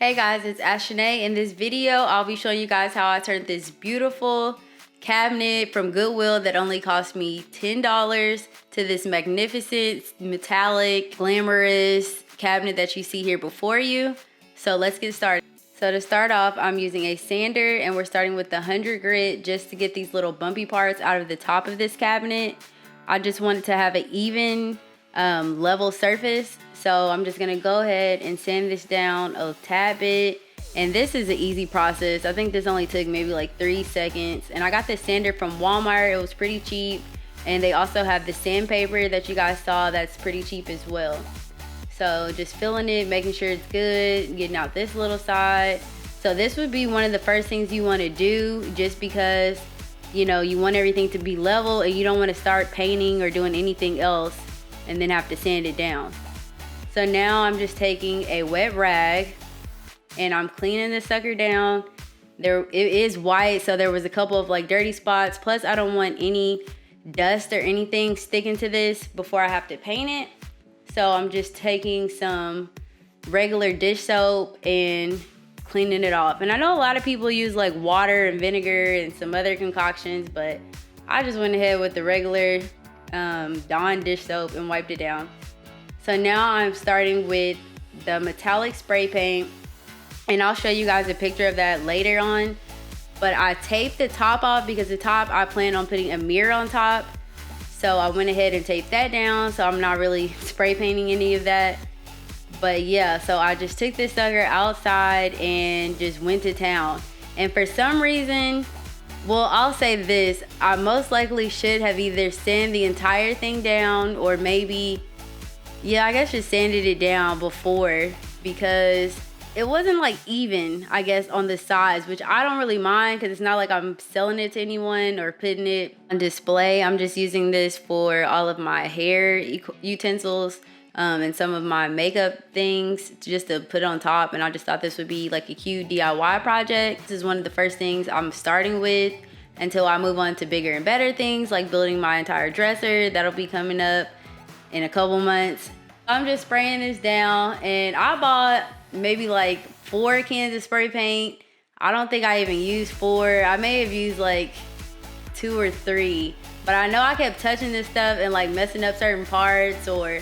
Hey guys, it's Ashane. In this video, I'll be showing you guys how I turned this beautiful cabinet from Goodwill that only cost me $10 to this magnificent, metallic, glamorous cabinet that you see here before you. So let's get started. So to start off, I'm using a sander and we're starting with the 100 grit just to get these little bumpy parts out of the top of this cabinet. I just wanted to have an even level surface. So I'm just gonna go ahead and sand this down a tad bit. And this is an easy process. I think this only took maybe like 3 seconds. And I got this sander from Walmart. It was pretty cheap. And they also have the sandpaper that you guys saw that's pretty cheap as well. So just filling it, making sure it's good, getting out this little side. So this would be one of the first things you wanna do, just because, you know, you want everything to be level and you don't wanna start painting or doing anything else and then have to sand it down. So now I'm just taking a wet rag and I'm cleaning the sucker down. It is white, so there was a couple of like dirty spots. Plus I don't want any dust or anything sticking to this before I have to paint it. So I'm just taking some regular dish soap and cleaning it off. And I know a lot of people use like water and vinegar and some other concoctions, but I just went ahead with the regular Dawn dish soap and wiped it down. So now I'm starting with the metallic spray paint, and I'll show you guys a picture of that later on. But I taped the top off because the top I plan on putting a mirror on top. So I went ahead and taped that down, so I'm not really spray painting any of that. But yeah, so I just took this sucker outside and just went to town. And for some reason, well, I'll say this, I most likely should have either sanded the entire thing down or maybe, yeah, I guess just sanded it down before, because it wasn't like even, I guess, on the sides, which I don't really mind because it's not like I'm selling it to anyone or putting it on display. I'm just using this for all of my hair utensils and some of my makeup things just to put on top. And I just thought this would be like a cute DIY project. This is one of the first things I'm starting with until I move on to bigger and better things like building my entire dresser. That'll be coming up in a couple months. I'm just spraying this down, and I bought maybe like 4 cans of spray paint. I don't think I even used 4. I may have used like 2 or 3, but I know I kept touching this stuff and like messing up certain parts or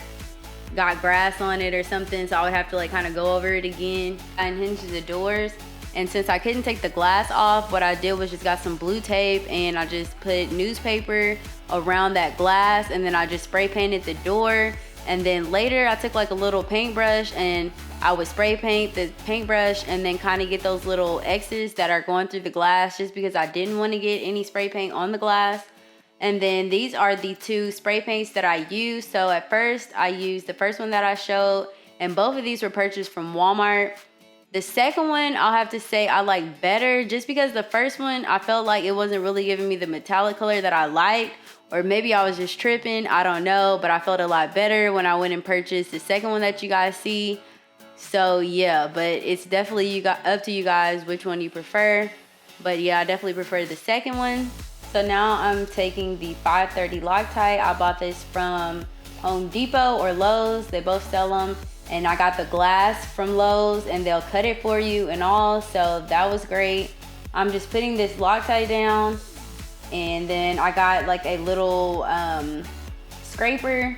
got grass on it or something, so I would have to like kind of go over it again. I unhinged the doors, and since I couldn't take the glass off, what I did was just got some blue tape and I just put newspaper around that glass, and then I just spray painted the door. And then later I took like a little paintbrush and I would spray paint the paintbrush and then kind of get those little X's that are going through the glass, just because I didn't want to get any spray paint on the glass. And then these are the 2 spray paints that I used. So at first I used the first one that I showed, and both of these were purchased from Walmart. The second one I'll have to say I like better, just because the first one I felt like it wasn't really giving me the metallic color that I liked, or maybe I was just tripping, I don't know, but I felt a lot better when I went and purchased the second one that you guys see. So yeah, but it's definitely up to you guys which one you prefer. But yeah, I definitely prefer the second one. So now I'm taking the 530 Loctite. I bought this from Home Depot or Lowe's, they both sell them. And I got the glass from Lowe's and they'll cut it for you and all, so that was great. I'm just putting this Loctite down, and then I got like a little scraper,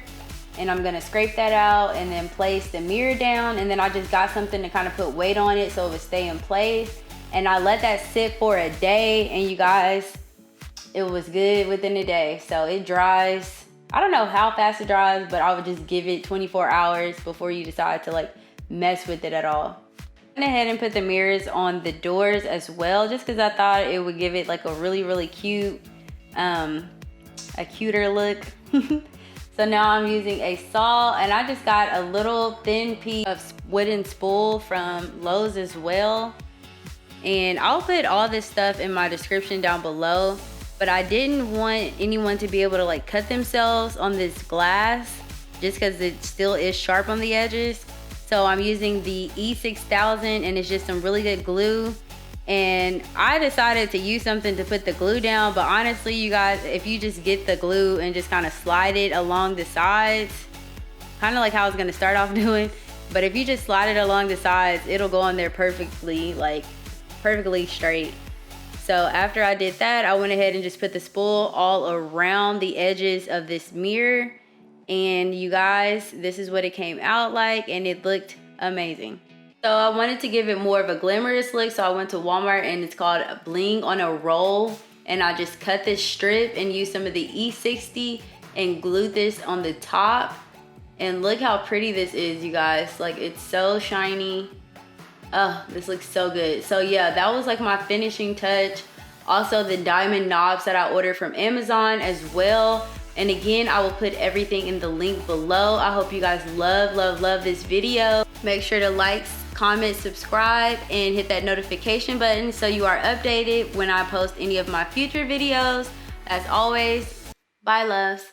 and I'm gonna scrape that out and then place the mirror down, and then I just got something to kind of put weight on it so it would stay in place. And I let that sit for a day, and you guys, it was good within a day. So it dries, I don't know how fast it dries, but I would just give it 24 hours before you decide to like mess with it at all. I went ahead and put the mirrors on the doors as well, just because I thought it would give it like a really cute, a cuter look. So now I'm using a saw, and I just got a little thin piece of wooden spool from Lowe's as well. And I'll put all this stuff in my description down below, but I didn't want anyone to be able to like cut themselves on this glass just because it still is sharp on the edges. So I'm using the E6000, and it's just some really good glue. And I decided to use something to put the glue down, but honestly you guys, if you just get the glue and just kind of slide it along the sides, kind of like how I was going to start off doing, But if you just slide it along the sides, it'll go on there perfectly, like perfectly straight. So after I did that, I went ahead and just put the spool all around the edges of this mirror. And you guys, this is what it came out like, and it looked amazing. So I wanted to give it more of a glamorous look, so I went to Walmart, and it's called Bling on a Roll. And I just cut this strip and used some of the E60 and glued this on the top. And look how pretty this is, you guys. Like, it's so shiny. Oh, this looks so good. So yeah, that was like my finishing touch. Also the diamond knobs that I ordered from Amazon as well. And again, I will put everything in the link below. I hope you guys love this video. Make sure to like, comment, subscribe, and hit that notification button so you are updated when I post any of my future videos. As always, bye loves.